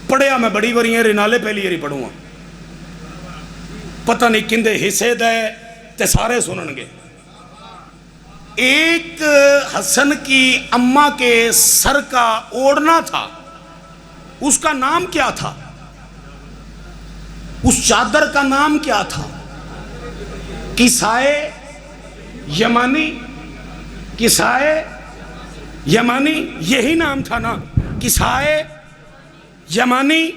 پڑھیا میں بڑی بڑی ہیں، رنالے پہلی یری پڑھوں گا، پتہ نہیں کندے حصے دے تے سارے سنن گے۔ ایک حسن کی اماں کے سر کا اوڑھنا تھا، اس کا نام کیا تھا؟ اس چادر کا نام کیا تھا؟ کسائے یمانی، کسائے یمانی یہی نام تھا نا، کسائے یمانی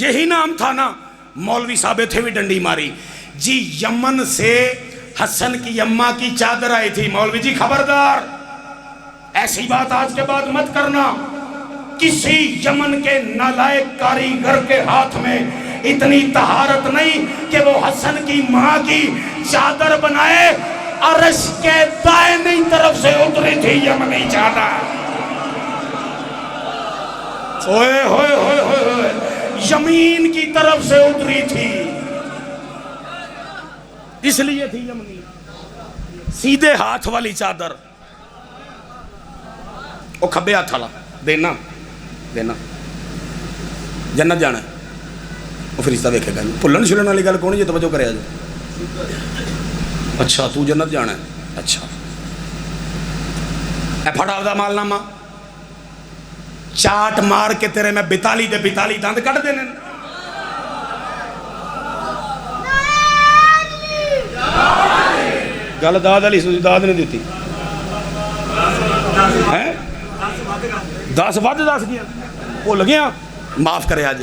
یہی نام تھا نا۔ مولوی صاحب تھے بھی ڈنڈی ماری جی، یمن سے حسن کی اماں کی چادر آئی تھی، مولوی جی خبردار ایسی بات آج کے بعد مت کرنا، کسی یمن کے نالائق کاریگر کے ہاتھ میں اتنی طہارت نہیں کہ وہ حسن کی ماں کی چادر بنائے، عرش کے دائنی طرف سے اتری تھی یمنی چادر. اوئے ہوئے ہوئے ہوئے، یمین کی طرف سے اتری تھی، اس لیے تھی یمنی. سیدھے ہاتھ والی چادر، وہ کھبے ہاتھ والا دینا دینا. جنت جانا ہے وہ فرشتہ ویکھے گا. بھلن شلن والی گل کون جی توجہ کرے جی. اچھا تو جنت جانا ہے. اچھا اے پھڑ آپدا مال نامہ، چاٹ مار کے تیرے میں 42 دے 42 دند کٹ دینے. گل داد علی سوچ داد نہیں دیتی 10 ود 10 گیا بھول گیا. معاف کرے اج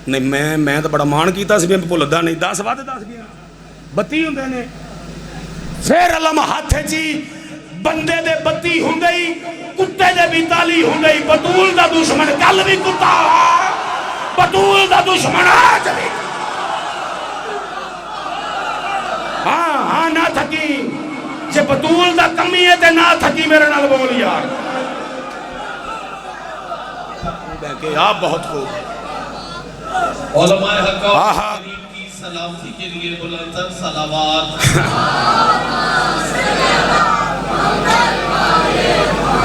نہیں میں تو بڑا مان کیتا سی بھولدا نہیں. 10 ود 10 گیا 32 ہوندے نے. پھر علم ہاتھ چی بندے دے 32 ہوندے ہی کتے دے 42 ہوندے ہی. بطول دا دشمن کل بھی کتا، بطول دا دشمن آج بھی. ہاں نہ تھکی جے بطول دا کمی ہے تے نہ تھکی میرے نال بول یار. کہ آپ بہت خوب. علماء حق کریم کی سلامتی کے لیے بلند تر صلوات.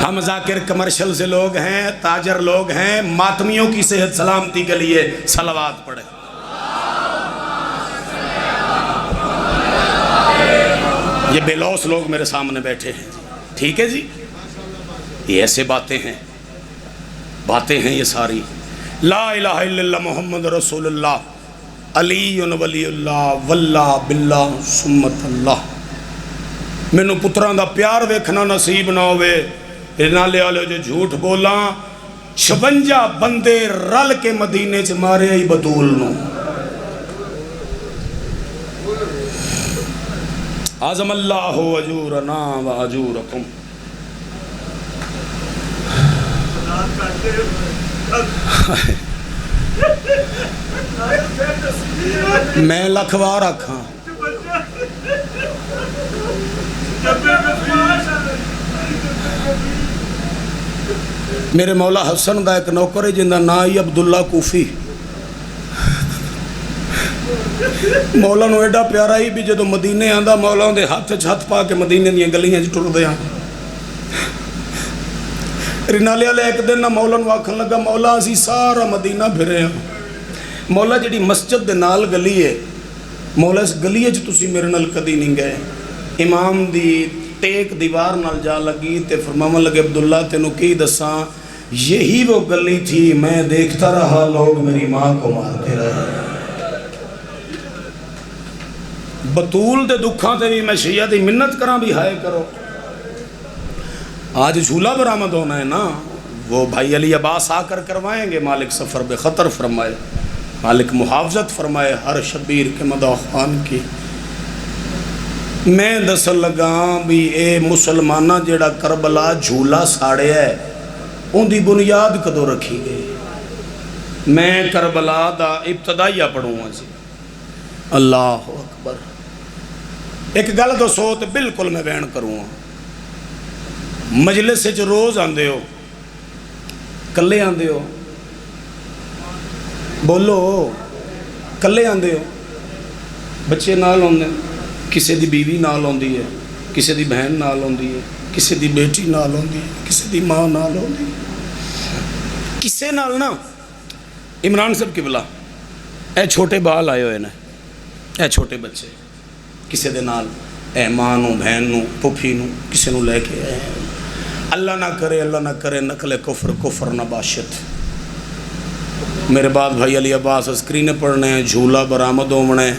ہم ذاکر کمرشل سے لوگ ہیں، تاجر لوگ ہیں، ماتمیوں کی صحت سلامتی کے لیے صلوات پڑھیں. یہ بے لوث لوگ میرے سامنے بیٹھے ہیں. ٹھیک ہے جی، یہ ایسے باتیں ہیں یہ ساری. لا الہ الا اللہ محمد رسول اللہ علی ولی اللہ واللہ باللہ سمت اللہ. مینوں پتراں دا پیار ویکھنا نصیب نہ ہوئے نالے والے جو جھوٹ بولاں. 56 بندے رل کے مدینے چ مارے ہی بطول نو. اعظم اللہ اجورنا و اجورکم. میں لکھوار آکھاں میرے مولا حسن دا ایک نوکر ہے جندہ نا ہی عبداللہ کوفی. مولا نو ایڈا پیارا ہی بھی جدو مدینے آندا مولا دے ہاتھ چھت پا کے مدینے دیاں گلیاں ٹر دیا. رنالے والے ایک دن نہ مولا نو آکھن لگا مولا اسی سارا مدینہ پھرے ہیں. مولا جڑی مسجد دے نال گلی ہے مولا اس گلی وچ تسی میرے نال کدی نہیں گئے. امام دی ٹیک دیوار نال جا لگی تے فرماون لگے عبداللہ تینوں کی دساں یہی وہ گلی تھی میں دیکھتا رہا لوگ میری ماں کو مارتے رہے. بطول دے دکھاں تے بھی میں شیعہ دی منت کراں بھی ہائے کرو. آج جھولا برآمد ہونا ہے نا، وہ بھائی علی عباس آ کر کروائیں گے. مالک سفر بے خطر فرمائے، مالک محافظت فرمائے ہر شبیر کے مداح خان کی. میں دسن لگا بھی اے مسلمانہ جیڑا کربلا جھولا ساڑے ہے ان دی بنیاد کدو رکھی گئی. میں کربلا دا ابتدائیہ پڑھوں گا جی. اللہ اکبر. ایک گل دو سو تے بالکل میں بیان کروں گا. مجلس سے جو روز آندے ہو کلے آندے ہو بولو کلے آندے ہو بچے نال ہوندے کسی دی بیوی نال ہوندی ہے کسی دی بہن نال ہوندی ہے کسی دی بیٹی نال ہوندی ہے کسی دی ماں نال ہوندی ہے کسے نال نا. عمران صاحب قبلہ اے چھوٹے بال آئے ہوئے نا اے چھوٹے بچے کسی دے نال اے ماں نو بہن نو پھوپھی نو کسی نو لے کے آئے. اللہ نہ کرے نقل کفر نہ باشد. میرے بعد بھائی علی عباس اسکرینے پڑھنے ہیں جھولا برآمد ہونے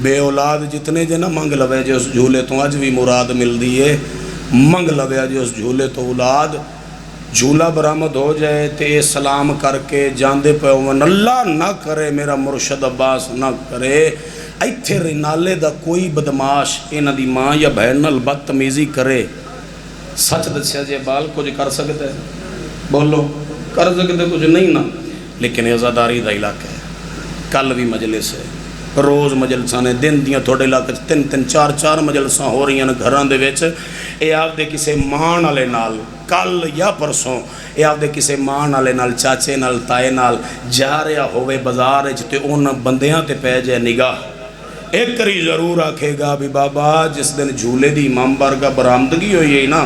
بے اولاد جتنے جے نہ منگ لوے جو اس جھولے تو اج بھی مراد مل دیئے. منگ لوے جو اس جھولے تو اولاد جھولا برآمد ہو جائے تے سلام کر کے جاندے پہ ہوئن اللہ نہ کرے میرا مرشد عباس نہ کرے ایتھے رنالے دا کوئی بدماش انہ دی ماں یا بہن نال بدتمیزی کرے. سچ دسیا جے بال کچھ کر سکتے ہیں بولو قرض کتے کچھ نہیں نا، لیکن عزاداری دا علاقہ ہے. کل بھی مجلس ہے، روز مجلساں نے، دن دیاں تھوڑے علاقے تین تین چار چار مجلساں ہو رہی ہیں گھراں دے وچ. اے آپ دے کسے مان والے نال کل یا پرسوں اے آپ دے کسے مان والے نال چاچے نال تائے نال جا رہا ہوئے بازار وچ تے ان بندیاں تے پے جائے نگاہ، ایک کری ضرور آکھے گا بھی بابا جس دن جھولے دی امام بارگاہ برآمدگی ہوئی ہے نا،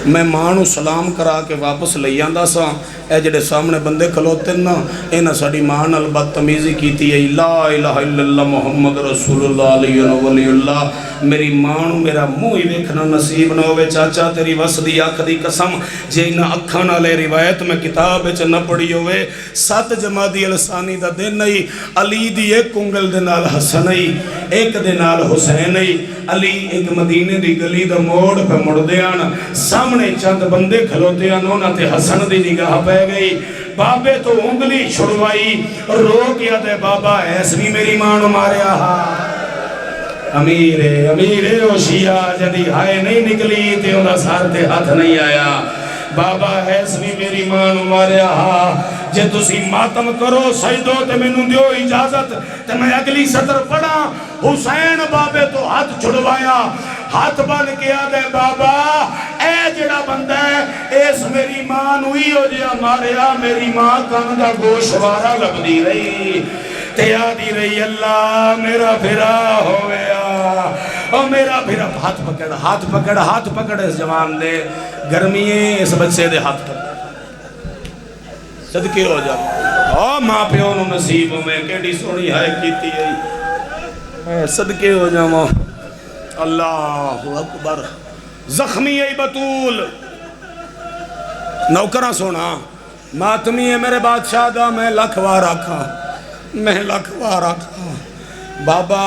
میں ماں نو سلام کرا کے واپس لے آندا سا، اے جڑے سامنے بندے کھلوتے نا انہاں ساڈی ماں نال بدتمیزی کیتی ہے، لا الہ الا اللہ محمد رسول اللہ علیہ ولی اللہ. میری ماں نو میرا منہ ہی ویکھنا نصیب نہ ہوئے. چاچا تیری وس دی اکھ دی قسم جے انہاں اکھاں نالے روایت میں کتاب وچ نہ پڑھی ہوئے 7 جمادی الثانی دا دن نہیں، علی دی ایک کنگل دے نال حسن نہیں، ایک دے نال حسین نہیں. علی ایک مدینے دی گلی دا موڑ پہ مڑ دیاں، سامنے چند بندے کھلوتے ہیں، انہاں تے حسن دی نگاہ پہ گئی. بابے تو انگلی چھڑوائی، رو کیا دے بابا ایس بھی میری ماں نو ماریا ہا. امیرے او شیعہ جدی ہائے نہیں نکلی تے انہاں سار تے ہاتھ نہیں آیا. بابا ایس بھی میری ماں نو ماریا ہا. جے تسی ماتم کرو سجدو تے مینوں دیو اجازت تے میں اگلی سطر پڑھا. حسین بابے تو ہاتھ چھڑوایا، ہاتھ بن کے آدھے بابا اے جڑا بندہ ہے اس میری ماں نو ہی ہو جیا ماریا. میری ماں کان دا گوشوارا لب دی رہی تے آدھی رہی اللہ میرا بھرا ہویا، او میرا بھرا. ہاتھ پکڑ اس جوان دے، گرمیے اس بچے دے ہاتھ پکڑ، صدقے ہو جا. او ماں پیو نو نصیب میں کیڑی سونی ہائے کیتی ہے، صدقے ہو جاواں. اللہ اکبر. زخمی ہے بطول، نوکرہ سونا ماتمی ہے میرے بادشاہ دا، میں لکھ وار آکھاں، میں لکھ وار آکھاں. بابا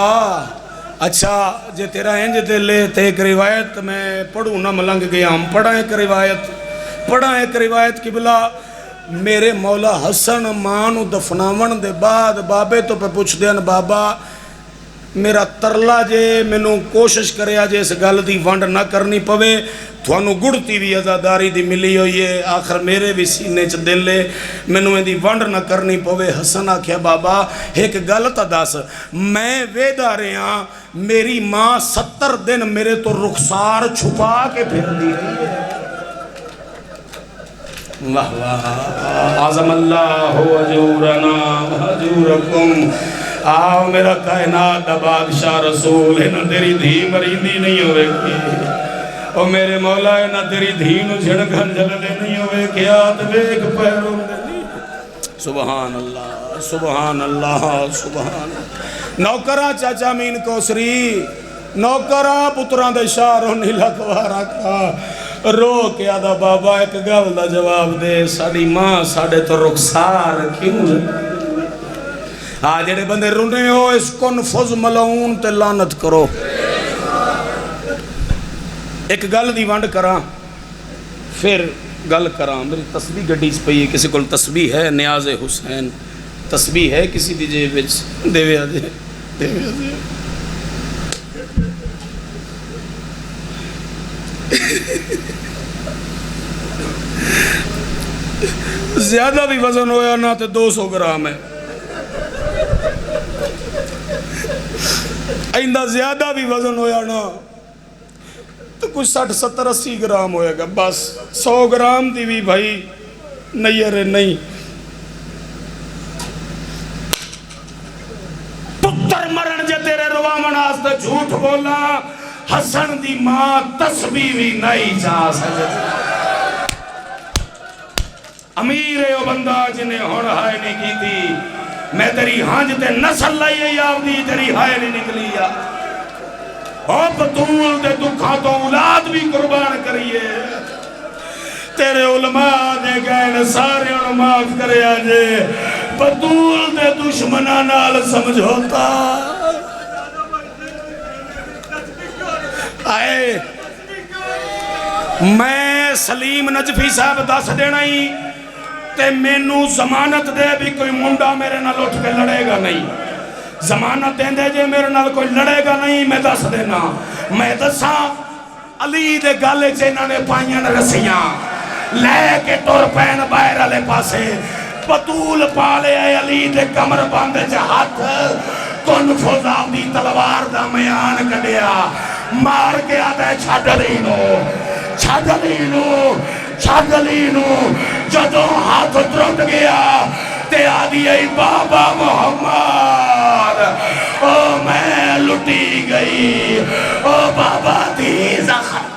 اچھا جے تیرا انج دل ہے تے ایک روایت میں پڑھوں نہ ملنگ گیا ہم. پڑھا ایک روایت قبلہ میرے مولا حسن ماں نو دفناون دے بعد بابے تو پہ پوچھ دیان بابا میرا ترلا جے مینوں کوشش کریا جے اس گل دی ونڈ نہ کرنی پوے، تھانوں گڑتی بھی عزاداری دی ملی ہوئی ہے، آخر میرے بھی سینے چ دل ہے، مینوں دی ونڈ نہ کرنی پوے. حسن آکھیا بابا ایک گل تا دس، میں ویدا رہا میری ماں 70 دن میرے تو رخسار چھپا کے پھر دی رہی ہے. واہ واہ عظم اللہ اجورنا اجورکم. آؤ میرا کائنات دا بادشاہ رسول ہے نا تیری دھی مریندی نہیں ہوئے کی، او میرے مولا ہے نا تیری دھی نو جھڑکن جلدے نہیں ہوئے کیا تبیک پیروں دے. سبحان اللہ سبحان اللہ سبحان اللہ. نوکرہ چاچا مین کوسری، نوکرہ پتران دے شاہروں نیلا کوارا کا رو کے آدھا بابا ایک گل دا جواب دے، ساڑی ماں ساڑے تو رخسار کیوں ہے؟ جڑے بندے رونے ہو اس کنفذ ملعون تے لعنت کرو. ایک گل دی ونڈ کراں پھر گل کراں. میری تسبیح گڈی چ پئی ہے، کسی کول تسبیح ہے؟ نیاز حسین تسبیح ہے کسی دی جیب وچ؟ دیویا دے دیویا دے. زیادہ بھی وزن ہویا نا تے 200 گرام ہے، آئندہ زیادہ بھی وزن ہویا نا تو کچھ 60 70 80 گرام ہوئے گا، بس 100 گرام دی بھی بھائی نہیں ارے نہیں. پتر مرن جے تیرے روامن آستے جھوٹ بولا، حسن دی ماں تسبیح بھی نہیں جا سکتی. امیر ہے وہ بندہ جنہیں ہون ہائے نہیں کی تھی، میں تیری ہانج تے نسل لائیے یاو دی تیری ہائے نہیں نکلی یا. او بطول دے دکھا تو اولاد بھی قربان کریے. تیرے علماء دے گئے سارے علماء کرے آجے، بطول دے دشمنہ نال سمجھوتا. آئے میں سلیم نجفی صاحب دس دینا ہی تے مینوں ضمانت دے بھی کوئی منڈا میرے نال اٹھ کے لڑے گا نہیں. ضمانت دیں دے جے میرے نال کوئی لڑے گا نہیں. میں دس دینا، میں دساں علی دے گالے چینہ نے پائیاں رسیاں، لے کے تر پین باہر والے پاسے بطول پالے علی دے کمر بند ہاتھ کن فضا دی تلوار دا میان کڈیا مار کے آتا ہے چھڈ لینو جدوں ہاتھ ٹرٹ گیا تے آدھی ای بابا محمد او میں لٹی گئی او بابا دی زخم